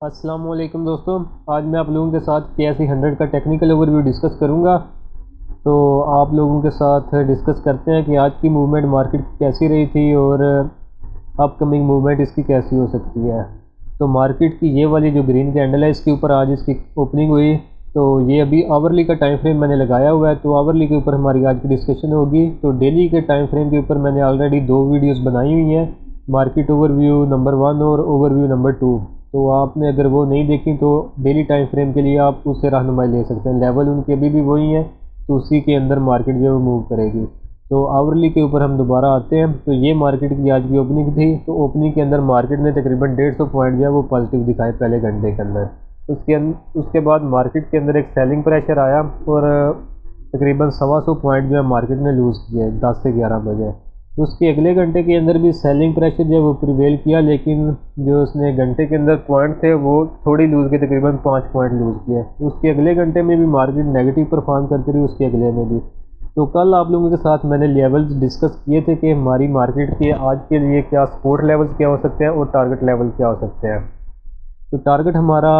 अस्सलाम वालेकुम दोस्तों। आज मैं आप लोगों के साथ KSE 100 का टेक्निकल ओवरव्यू डिस्कस करूंगा। तो आप लोगों के साथ डिस्कस करते हैं कि आज की मूवमेंट मार्केट की कैसी रही थी और अपकमिंग मूवमेंट इसकी कैसी हो सकती है। तो मार्केट की ये वाली जो ग्रीन कैंडल है इसके ऊपर आज इसकी ओपनिंग हुई। तो ये अभी आवरली का टाइम फ्रेम मैंने लगाया हुआ है, तो आवरली के ऊपर हमारी आज की डिस्कशन होगी। तो डेली के टाइम फ्रेम के ऊपर मैंने ऑलरेडी 2 वीडियोस बनाई हुई हैं, मार्केट ओवरव्यू नंबर 1 और ओवरव्यू नंबर 2। तो आपने अगर वो नहीं देखी तो डेली टाइम फ्रेम के लिए आप उससे रहनुमाई ले सकते हैं। लेवल उनके अभी भी वही हैं, तो उसी के अंदर मार्केट जो है वो मूव करेगी। तो आवरली के ऊपर हम दोबारा आते हैं। तो ये मार्केट की आज की ओपनिंग थी। तो ओपनिंग के अंदर मार्केट ने तकरीबन 150 पॉइंट जो है वो पॉजिटिव दिखाए पहले घंटे के अंदर। उसके बाद मार्केट के अंदर एक सेलिंग प्रेशर आया और तकरीबन 125 पॉइंट जो है मार्केट ने लूज़ किया 10 से 11 बजे। तो उसके अगले घंटे के अंदर भी सेलिंग प्रेशर जो है वो प्रिवेल किया, लेकिन जो उसने घंटे के अंदर पॉइंट थे वो थोड़ी लूज़ के तकरीबन 5 पॉइंट लूज़ किए। उसके अगले घंटे में भी मार्केट नेगेटिव परफॉर्म करती रही, उसके अगले में भी। तो कल आप लोगों के साथ मैंने लेवल्स डिस्कस किए थे कि हमारी मार्केट के आज के लिए क्या सपोर्ट लेवल्स क्या हो सकते हैं और टारगेट लेवल क्या हो सकते हैं। तो टारगेट हमारा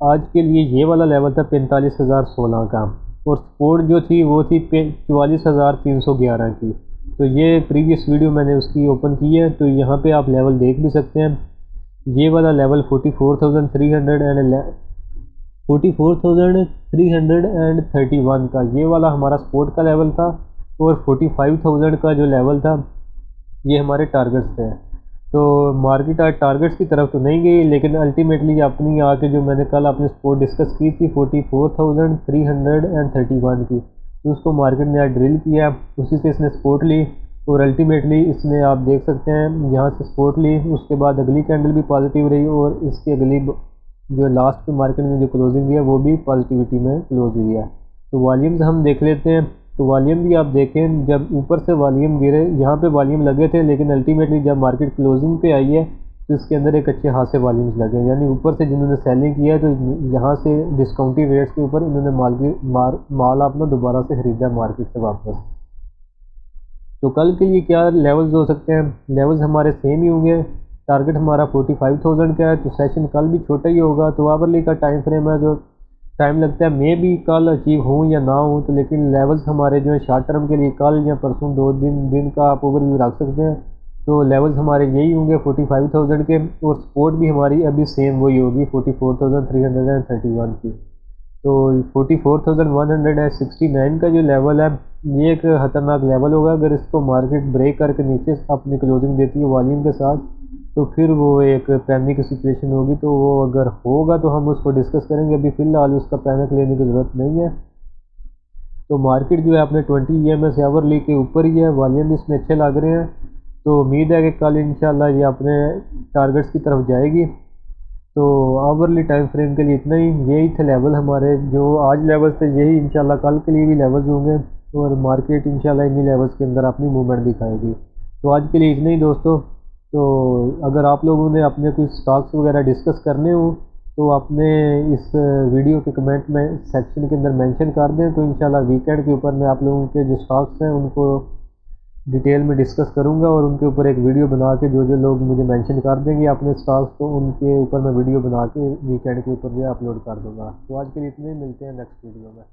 आज के लिए ये वाला लेवल था 45,016 का, और सपोर्ट जो थी वो थी 44,311 की। तो ये प्रीवियस वीडियो मैंने उसकी ओपन की है, तो यहाँ पे आप लेवल देख भी सकते हैं। ये वाला लेवल 44,331 का ये वाला हमारा सपोर्ट का लेवल था, और 45,000 का जो लेवल था ये हमारे टारगेट्स थे। तो मार्केट आज टारगेट्स की तरफ तो नहीं गई, लेकिन अल्टीमेटली अपनी आके जो मैंने कल अपनी सपोर्ट डिस्कस की थी 44,331 की, तो उसको मार्केट ने आज ड्रिल किया, उसी से इसने सपोर्ट ली। और अल्टीमेटली इसने आप देख सकते हैं यहाँ से सपोर्ट ली। उसके बाद अगली कैंडल भी पॉजिटिव रही, और इसकी अगली जो लास्ट पे मार्केट ने जो क्लोजिंग दिया वो भी पॉजिटिविटी में क्लोज हुई है। तो वॉल्यूम्स हम देख लेते हैं। तो वॉल्यूम भी आप देखें, जब ऊपर से वॉल्यूम गिरे यहाँ पे वॉल्यूम लगे थे, लेकिन अल्टीमेटली जब मार्केट क्लोजिंग पे आई है तो इसके अंदर एक अच्छे खासे वॉल्यूम्स लगे। यानी ऊपर से जिन्होंने सेलिंग किया है तो यहाँ से डिस्काउंटेड रेट्स के ऊपर इन्होंने माल अपना दोबारा से ख़रीदा मार्केट से वापस। तो कल के लिए क्या लेवल्स हो सकते हैं? लेवल्स हमारे सेम ही होंगे। टारगेट हमारा 45,000 का है, तो सेशन कल भी छोटा ही होगा। तो आवरली का टाइम फ्रेम है, जो टाइम लगता है मे भी कल अचीव हों या ना हो, तो लेकिन लेवल्स हमारे जो है शॉर्ट टर्म के लिए कल या परसों 2 दिन का आप ओवरव्यू रख सकते हैं। तो लेवल्स हमारे यही होंगे 45,000 के, और सपोर्ट भी हमारी अभी सेम वही होगी 44,331 की। तो 44,169 का जो लेवल है ये एक ख़तरनाक लेवल होगा। अगर इसको मार्केट ब्रेक करके नीचे अपनी क्लोजिंग देती है वॉल्यूम के साथ, तो फिर वो एक पैनिक की सिचुएशन होगी। तो वो अगर होगा तो हम उसको डिस्कस करेंगे, अभी फ़िलहाल उसका पैनिक लेने की ज़रूरत नहीं है। तो मार्केट जो है अपने 20 EMA आवरली के ऊपर ही है, वॉल्यूम इसमें अच्छे लग रहे हैं। तो उम्मीद है कि कल इंशाल्लाह ये अपने टारगेट्स की तरफ जाएगी। तो आवरली टाइम फ्रेम के लिए इतना ही, यही थे लेवल हमारे जो आज लेवल थे, यही इंशाल्लाह कल के लिए भी लेवल्स होंगे, और मार्केट इंशाल्लाह इन्हीं लेवल्स के अंदर अपनी मूवमेंट दिखाएगी। तो आज के लिए इतना ही दोस्तों। तो अगर आप लोगों ने अपने कुछ स्टॉक्स वगैरह डिस्कस करने हो तो अपने इस वीडियो के कमेंट में सेक्शन के अंदर मेंशन कर दें, तो इंशाल्लाह वीकेंड के ऊपर मैं आप लोगों के जो स्टॉक्स हैं उनको डिटेल में डिस्कस करूंगा, और उनके ऊपर एक वीडियो बना के जो लोग मुझे मेंशन कर देंगे अपने स्टॉक्स, तो उनके ऊपर मैं वीडियो बना के वीकेंड के ऊपर जो है अपलोड कर दूंगा। तो आज के लिए इतने, मिलते हैं नेक्स्ट वीडियो में।